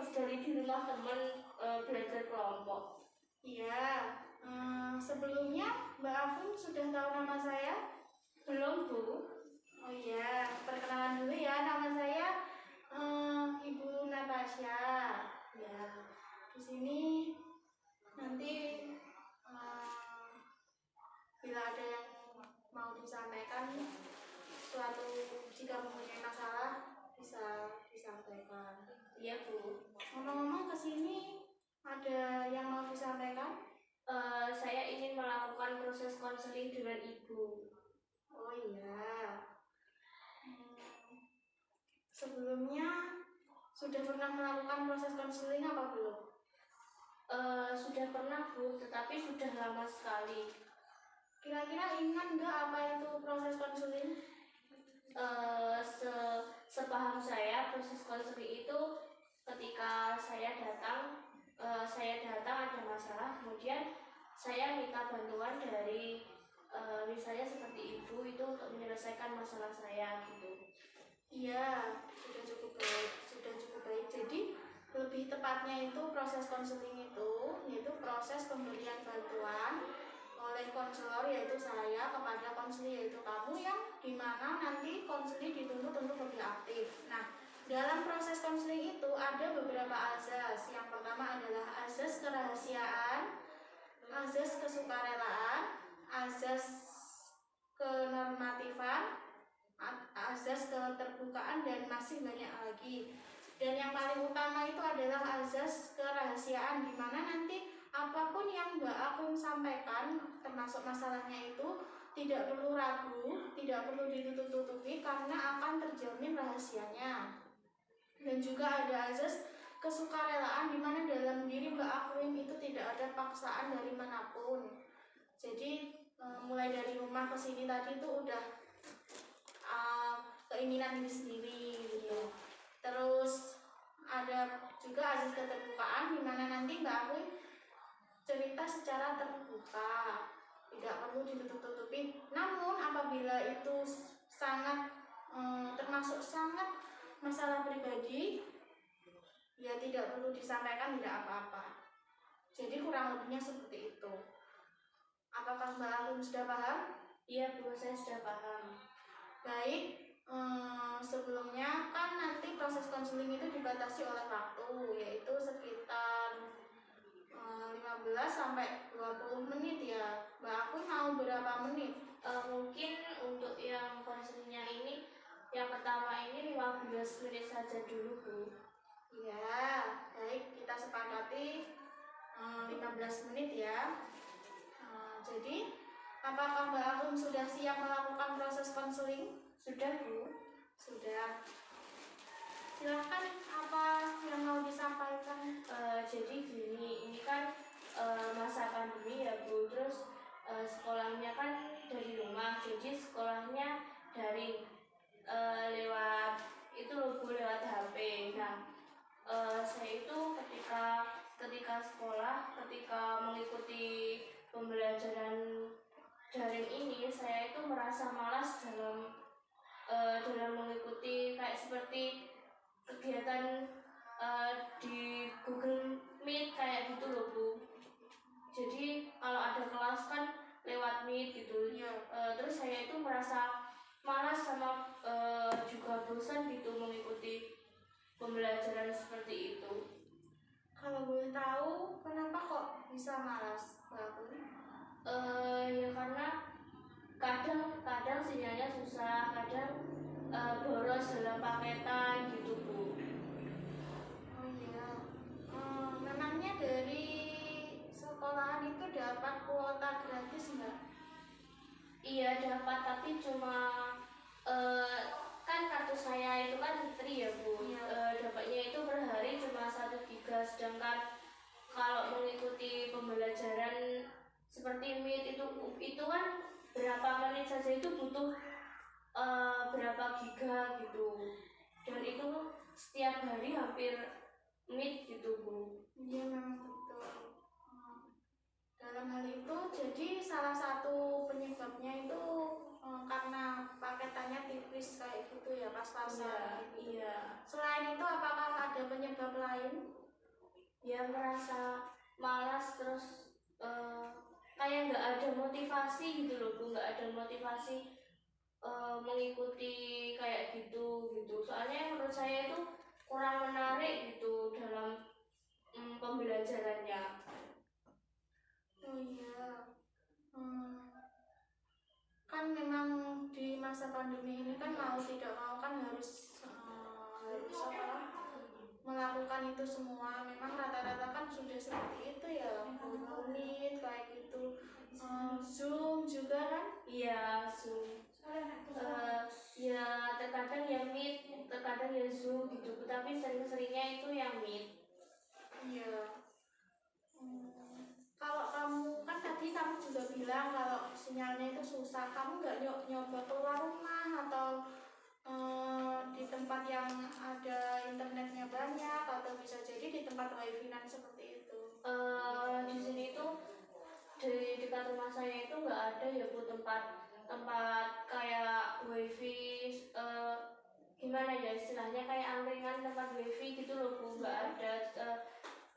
habis dari di rumah temen belajar kelompok. Iya. Sebelumnya Mbak Afun sudah tahu nama saya? Belum, Bu. Oh iya, perkenalan dulu ya, nama saya Ibu Natasha. Ya, di sini nanti bila ada yang mau disampaikan suatu jika mempunyai masalah bisa disampaikan. Iya, Bu. Ngomong-ngomong kesini ada yang mau disampaikan? Saya ingin melakukan proses konseling dengan Ibu. Oh iya. Sebelumnya sudah pernah melakukan proses konseling apa belum? Sudah pernah, Bu, tetapi sudah lama sekali. Kira-kira ingat nggak apa itu proses konseling? Sepaham saya, proses konseling itu ketika saya datang ada masalah, kemudian saya minta bantuan dari misalnya seperti Ibu itu untuk menyelesaikan masalah saya gitu. Iya, sudah cukup baik. Jadi lebih tepatnya itu proses konseling itu yaitu proses pemberian bantuan oleh konselor yaitu saya kepada konseli yaitu kamu, yang dimana nanti konseli dituntut untuk lebih aktif. Nah, dalam proses konseling itu ada beberapa azas. Yang pertama adalah azas kerahasiaan, azas kesukarelaan, azas kenormatifan, azas keterbukaan, dan masih banyak lagi. Dan yang paling utama itu adalah azas kerahasiaan, di mana nanti apapun yang Mbak Akun sampaikan termasuk masalahnya itu tidak perlu ragu, tidak perlu ditutup-tutupi karena akan terjamin rahasianya. Dan juga ada azas kesukarelaan, di mana dalam diri Mbak Akun itu tidak ada paksaan dari manapun. Jadi mulai dari rumah ke sini tadi itu udah keinginan diri sendiri gitu. Terus ada juga azas keterbukaan, di mana nanti Mbak Akui cerita secara terbuka, tidak perlu ditutup-tutupi. Namun apabila itu sangat termasuk sangat masalah pribadi, ya tidak perlu disampaikan, tidak apa-apa. Jadi kurang lebihnya seperti itu. Apakah Mbak Akui sudah paham? Iya, Bu, saya sudah paham. Baik. Sebelumnya kan nanti proses konseling itu dibatasi oleh waktu, yaitu sekitar 15 sampai 20 menit ya. Mbak Akun mau berapa menit? Mungkin untuk yang konselingnya ini yang pertama ini 15 menit saja dulu, Bu. Ya, baik, kita sepakati 15 menit ya. Jadi apakah Mbak Akun sudah siap melakukan proses konseling? Sudah, Bu. Sudah. Silahkan, apa yang mau disampaikan? Jadi gini, ini kan masa pandemi ya, Bu. Terus sekolahnya kan dari rumah, jadi sekolahnya daring lewat itu loh, Bu, lewat HP. Nah, saya itu ketika sekolah, ketika mengikuti pembelajaran daring ini, saya itu merasa malas dalam mengikuti kayak seperti kegiatan di Google Meet kayak gitu loh, Bu. Jadi kalau ada kelas kan lewat Meet gitu. Terus saya itu merasa malas sama juga bosan gitu mengikuti pembelajaran seperti itu. Kalau boleh tahu, kenapa kok bisa malas, Mbak Akun? Ya karena kadang sinyalnya susah, kadang boros dalam paketan gitu, Bu. Oh iya. Memangnya dari sekolahan itu dapat kuota gratis nggak? Iya dapat, tapi cuma kan kartu saya itu kan Fitri ya, Bu. Dapatnya itu per hari cuma 1 giga, sedangkan kalau mengikuti pembelajaran seperti Meet itu kan berapa menit saja itu butuh berapa giga gitu, dan itu setiap hari hampir Meet gitu, Bu. Iya, memang betul. Dalam hal itu, jadi salah satu penyebabnya itu karena paketannya tipis kayak gitu ya, pas-pasan. Iya. Selain itu, apakah ada penyebab lain? Ya merasa malas, terus kayak nggak ada motivasi gitu loh Bu, nggak ada motivasi mengikuti kayak gitu gitu. Soalnya menurut saya itu kurang menarik gitu dalam pembelajarannya. Oh iya. Hmm, kan memang di masa pandemi ini kan mau tidak mau kan harus melakukan itu semua. Memang rata-rata kan sudah seperti itu ya, Google Meet kayak gitu. Zoom juga kan? Iya, Zoom. Ya terkadang ya Meet, terkadang ya Zoom gitu, tapi sering-seringnya itu yang Meet. Iya. Kalau kamu kan tadi kamu juga bilang kalau sinyalnya itu susah, kamu nggak nyoba keluar rumah atau di tempat yang ada internetnya banyak, atau bisa jadi di tempat wifi-an seperti itu? Di sini tuh di dekat rumah saya itu nggak ada ya Bu tempat tempat kayak wifi, gimana ya istilahnya, kayak angkringan tempat wifi gitu loh Bu, nggak ada.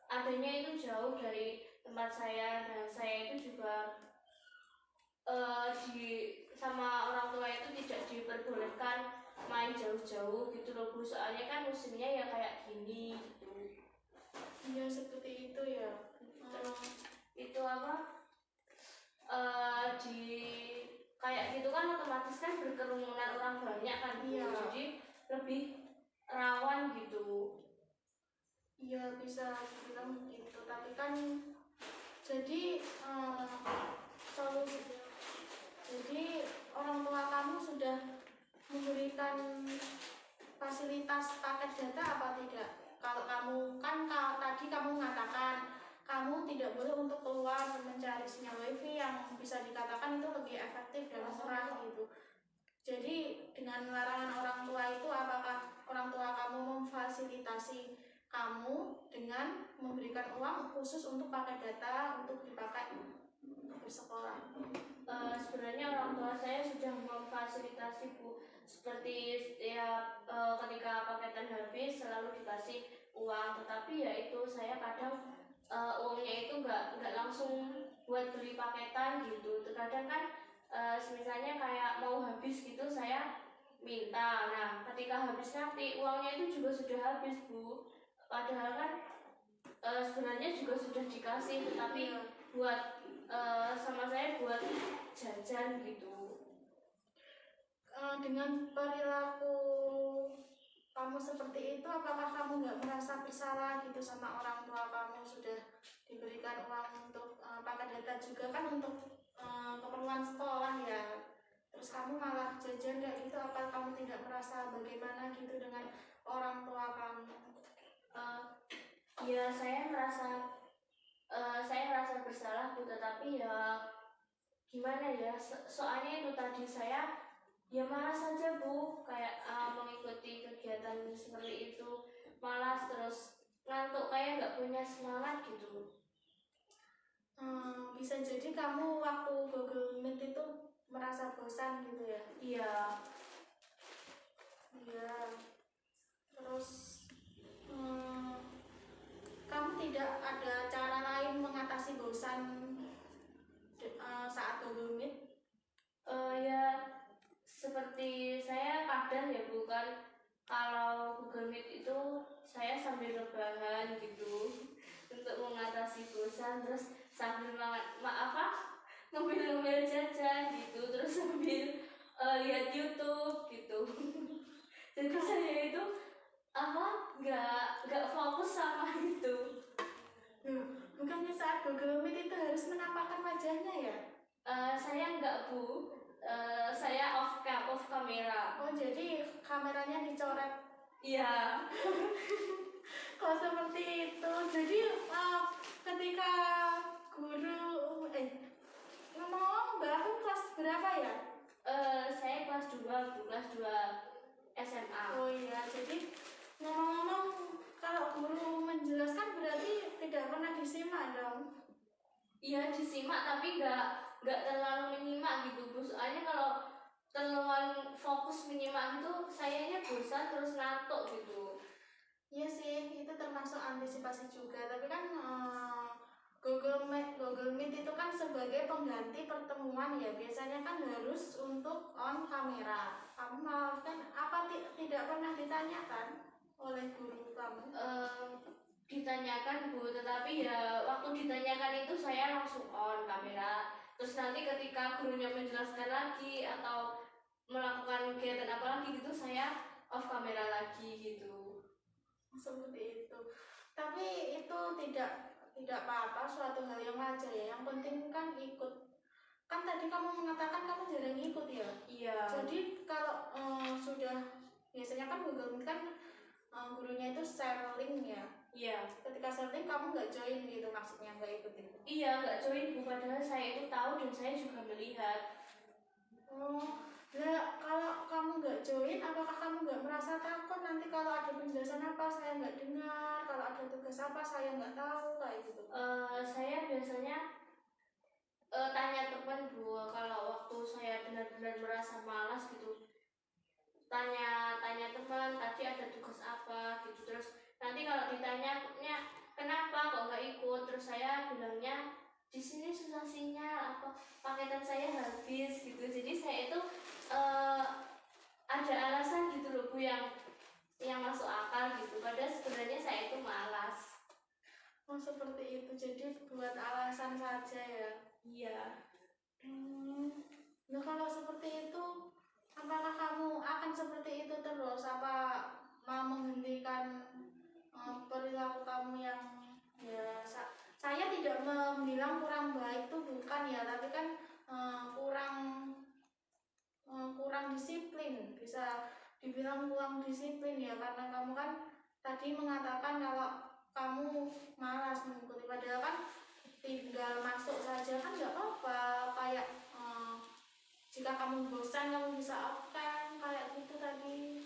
Adanya itu jauh dari tempat saya, dan saya itu juga di sama orang tua itu tidak diperbolehkan main jauh-jauh gitu loh Bu, soalnya kan musimnya ya kayak gini gitu. Iya seperti itu ya. Itu apa, di kayak gitu kan otomatis kan berkerumunan orang banyak kan Bu. Iya. Jadi lebih rawan gitu. Iya bisa dibilang begitu, tapi kan jadi solusi. Jadi orang tua kamu sudah memberikan fasilitas paket data apa tidak? Kalau kamu kan tadi kamu mengatakan kamu tidak boleh untuk keluar mencari sinyal wifi yang bisa dikatakan itu lebih efektif dan murah gitu. Jadi dengan larangan orang tua itu, apakah orang tua kamu memfasilitasi kamu dengan memberikan uang khusus untuk pakai data untuk dipakai bersekolah? Sebenarnya orang tua saya sudah memfasilitasi Bu, seperti setiap ketika paketan habis selalu dikasih uang, tetapi ya itu saya kadang uangnya itu nggak langsung buat beli paketan gitu. Terkadang kan misalnya kayak mau habis gitu saya minta, nah ketika habis nanti uangnya itu juga sudah habis Bu, padahal kan sebenarnya juga sudah dikasih, tetapi buat sama saya buat jajan gitu. Dengan perilaku kamu seperti itu, apakah kamu nggak merasa bersalah gitu sama orang tua kamu sudah diberikan uang untuk pakai data juga kan untuk keperluan sekolah ya, terus kamu malah jajan kayak gitu? Apa kamu tidak merasa bagaimana gitu dengan orang tua kamu? Ya saya merasa bersalah Bu, tetapi ya gimana ya, soalnya itu tadi saya ya malas saja Bu, kayak mengikuti kegiatan seperti itu, malas terus ngantuk, kayak nggak punya semangat gitu. Bisa jadi kamu waktu Google Meet itu merasa bosan gitu ya? Iya. Iya. Terus kamu tidak ada cara lain mengatasi bosan saat Google Meet? Ya seperti saya kadang ya bukan, kalau Google Meet itu saya sambil rebahan gitu untuk mengatasi bosan, terus sambil ngemil-ngemil jajan gitu, terus sambil lihat YouTube gitu. Jadi saya itu nggak fokus sama itu. Bukannya saat Google Meet itu harus menampakkan wajahnya ya? Saya nggak Bu, saya off kamera. Oh jadi kameranya dicoret? Iya. Kok seperti itu? Jadi ketika guru ngomong-ngomong Mbak aku kelas berapa ya? Saya kelas 2 Bu, kelas 2 SMA. Oh iya, jadi ngomong-ngomong kalau guru menjelaskan berarti tidak pernah disimak dong? Iya disimak, tapi nggak terlalu menyimak gitu Bu, soalnya kalau terlalu fokus menyimak gitu sayanya bosan terus ngantuk gitu. Iya sih, itu termasuk antisipasi juga, tapi kan Google Meet itu kan sebagai pengganti pertemuan ya, biasanya kan harus untuk on kamera. Kamu melakukan apa, tidak pernah ditanyakan oleh guru kamu? Ditanyakan Bu, tetapi ya waktu ditanyakan itu saya langsung on kamera. Terus nanti ketika gurunya menjelaskan lagi atau melakukan kegiatan apa lagi gitu, saya off kamera lagi gitu. Seperti itu. Tapi itu tidak apa-apa, suatu hal yang wajar ya. Yang penting kan ikut. Kan tadi kamu mengatakan kamu jarang ikut ya. Iya. Jadi kalau sudah biasanya kan Google Meet kan gurunya itu share link ya. Iya. Ketika share link kamu nggak join gitu, maksudnya nggak ikutin? Iya, nggak join Bu, padahal saya itu tahu dan saya juga melihat. Nah, kalau kamu nggak join, apakah kamu nggak merasa takut nanti kalau ada penjelasan apa saya nggak dengar, kalau ada tugas apa saya nggak tahu, kayak gitu? Saya biasanya tanya teman Bu, kalau waktu saya benar-benar merasa malas gitu, tanya teman tadi ada tugas apa gitu. Terus nanti kalau ditanya kenapa kok nggak ikut, terus saya bilangnya di sini susah sinyal, apa paketan saya habis gitu. Jadi saya itu ada alasan gitu loh Bu, yang masuk akal gitu, padahal sebenarnya saya itu malas. Oh seperti itu, jadi buat alasan saja ya? Iya. Nah kalau seperti itu, apakah kamu akan seperti itu terus? Apa mau menghentikan perilaku kamu yang ya saya tidak bilang kurang baik itu bukan ya, tapi kan kurang disiplin, bisa dibilang kurang disiplin ya, karena kamu kan tadi mengatakan kalau kamu malas mengikuti, padahal kan tinggal masuk saja kan nggak apa-apa, kayak jika kamu bosan kamu bisa off-cam kayak gitu tadi.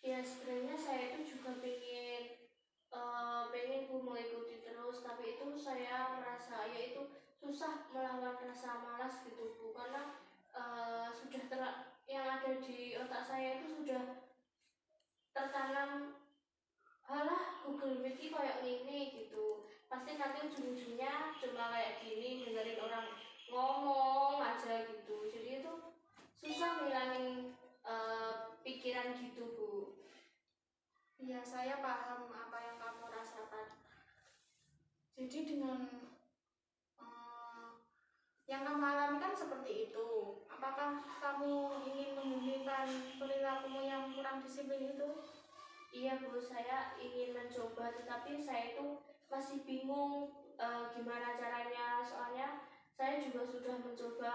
Ya sebenarnya saya itu juga pengen Bu mengikuti terus, tapi itu saya merasa ya itu susah melawan rasa malas gitu Bu, karena yang ada di otak saya itu sudah tertanam, halah Google Meet ini kayak gini gitu, pasti nanti ujung-ujungnya cuma kayak gini, dengerin orang ngomong aja gitu. Jadi itu susah ngilangin pikiran gitu Bu. Iya, saya paham apa yang kamu rasakan. Jadi dengan yang kamu alami kan seperti itu. Apakah kamu ingin menghentikan perilakumu yang kurang disiplin itu? Iya Bu, saya ingin mencoba, tetapi saya itu masih bingung gimana caranya. Soalnya saya juga sudah mencoba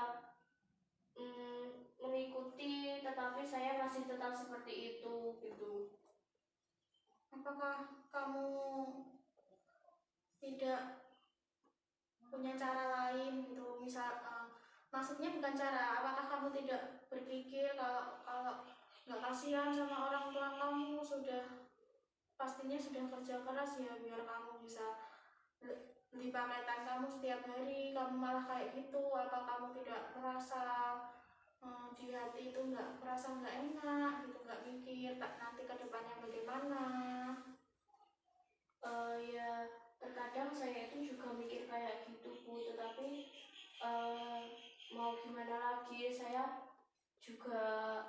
mengikuti, tetapi saya masih tetap seperti itu gitu. Apakah kamu tidak punya cara lain gitu? Misal, maksudnya bukan cara. Apakah kamu tidak berpikir kalau nggak kasihan sama orang tua kamu, pastinya sudah kerja keras ya biar kamu bisa beli paketan kamu setiap hari, kamu malah kayak gitu? Atau kamu tidak merasa di hati itu merasa nggak enak gitu, nggak mikir nanti ke depannya bagaimana? Ya terkadang saya itu juga mikir kayak gitu Bu, tetapi mau gimana lagi, saya juga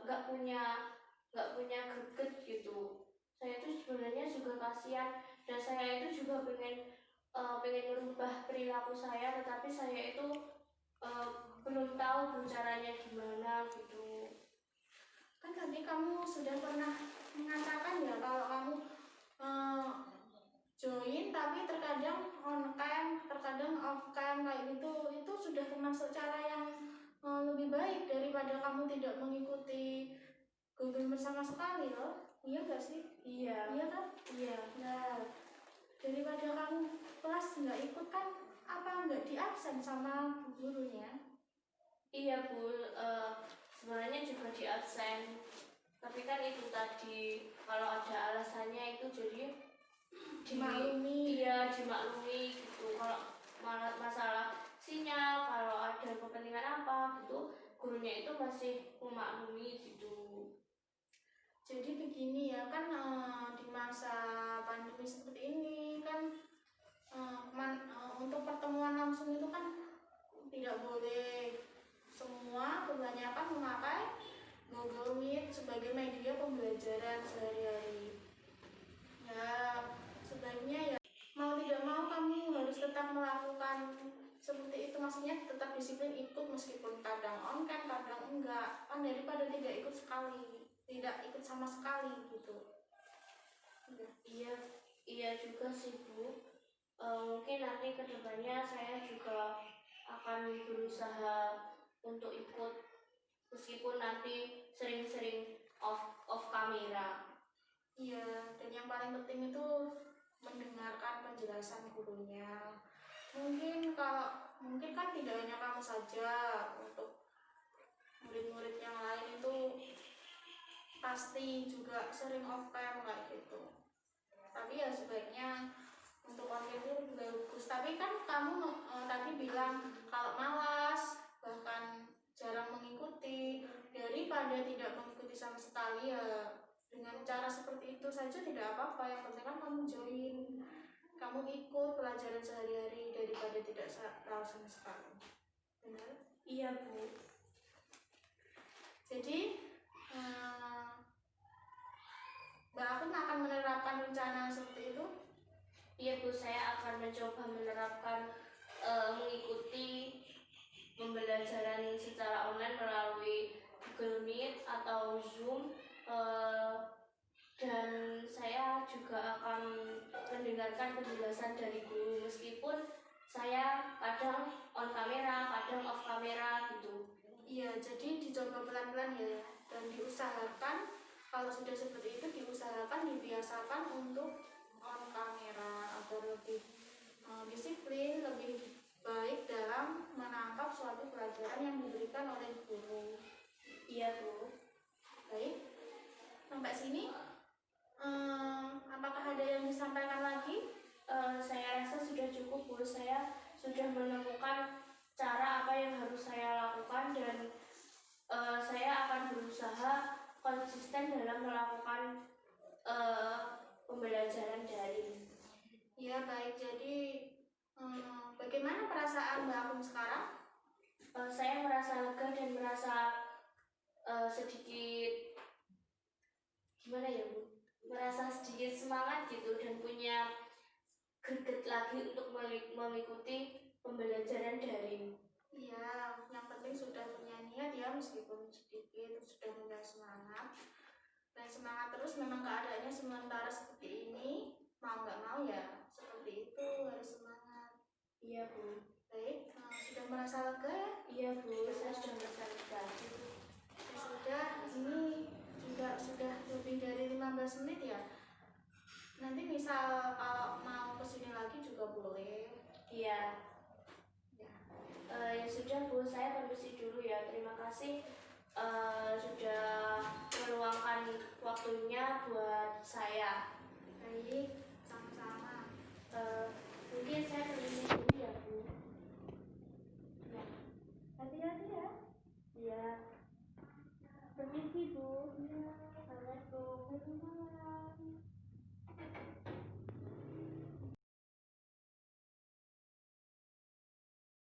nggak punya greget gitu. Saya itu sebenarnya juga kasihan, dan saya itu juga pengen merubah perilaku saya, tetapi saya itu belum tahu caranya gimana gitu. Kan tadi kamu sudah pernah mengatakan ya kalau kamu join tapi terkadang on cam, terkadang off cam kayak gitu. Itu sudah termasuk cara yang lebih baik daripada kamu tidak mengikuti Google bersama sekali loh. Iya gak sih? Iya. Iya kan? Iya. Nah, daripada kamu kelas nggak ikut kan, apa nggak di absen sama gurunya? Iya Bu, sebenarnya juga di absen, tapi kan itu tadi kalau ada alasannya itu jadi Dimaklumi. Iya, dimaklumi gitu. Kalau masalah sinyal, kalau ada kepentingan apa gitu, gurunya itu masih memaklumi gitu. Jadi begini ya kan, di masa pandemi seperti ini tetap disiplin ikut meskipun kadang on cam kadang enggak, kan daripada tidak ikut sekali, tidak ikut sama sekali gitu. Iya, iya juga sih Bu. Mungkin nanti kedepannya saya juga akan berusaha untuk ikut meskipun nanti sering-sering off kamera. Iya, dan yang paling penting itu mendengarkan penjelasan gurunya. Mungkin kan tidak hanya kamu saja, untuk murid-murid yang lain itu pasti juga sering off cam kayak gitu. Tapi ya sebaiknya untuk konten itu lebih bagus. Tapi kan kamu tadi bilang kalau malas bahkan jarang mengikuti, daripada tidak mengikuti sama sekali ya dengan cara seperti itu saja tidak apa-apa. Yang penting kan kamu join, kamu ikut pelajaran sehari-hari daripada tidak tahu sama sekali. Benar? Iya Bu. Jadi Mbak Akun akan menerapkan rencana seperti itu? Iya Bu, saya akan mencoba menerapkan mengikuti pembelajaran secara online melalui Google Meet atau Zoom, dan saya juga akan mendengarkan penjelasan dari guru meskipun saya kadang on kamera, kadang off kamera gitu. Iya, jadi dicoba pelan-pelan ya, dan diusahakan kalau sudah seperti itu diusahakan dibiasakan untuk on kamera agar lebih disiplin, lebih baik dalam menangkap suatu pelajaran yang diberikan oleh guru. Iya Bu. Baik, sampai sini apakah ada yang disampaikan lagi? Saya rasa sudah cukup Bu, saya sudah menemukan cara apa yang harus saya lakukan dan saya akan berusaha konsisten dalam melakukan pembelajaran daring. Ya baik, jadi bagaimana perasaan Mbak Akun sekarang? Saya merasa lega dan merasa sedikit gimana ya Bu? Merasa sedikit semangat gitu dan punya greget lagi untuk mengikuti pembelajaran daring. Iya, yang penting sudah punya niat ya, meskipun sedikit sudah punya semangat. Dan semangat terus, memang keadaannya sementara seperti ini, mau nggak mau ya seperti itu, harus semangat. Iya Bu. Baik, sudah merasa lega ya? Iya Bu, saya sudah merasa lega. Ya sudah, ini juga sudah lebih dari 15 menit ya. Nanti misal kalau